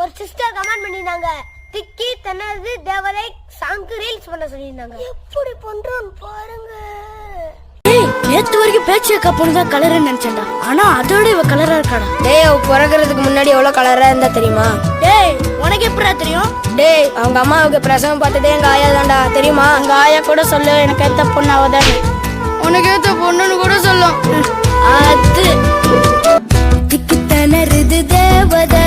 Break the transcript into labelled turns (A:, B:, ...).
A: ஒரு sister comment பண்ணிருந்தாங்க, திக்கி தனது தேவரை சாங்கு ரீல்ஸ் பண்ண சொல்லியிருந்தாங்க. எப்படி பண்றோன்னு பாருங்க.
B: நேத்து வரைக்கும் பேச்சு கப்பனு தான் கலர்னு நினைச்சேன்டா, ஆனா அதோட இவ கலரா இருக்காடா.
A: டேய், அவ பிறகுறதுக்கு முன்னாடி எவ்வளவு கலரா இருந்தா தெரியுமா?
B: டேய், உனக்கு எப்படா தெரியும்?
A: டேய், அவங்க அம்மாவுக்கு பிரசவம் பார்த்ததே எங்க ஆயா தான்டா, தெரியுமா?
B: எங்க ஆயா கூட சொல்லு, எனக்கு ஏத்த பொண்ணு அவதானே.
A: உனக்கு ஏத்த பொண்ணுன்னு கூட சொல்லும்.
B: அது திக்கு தனருது தேவதை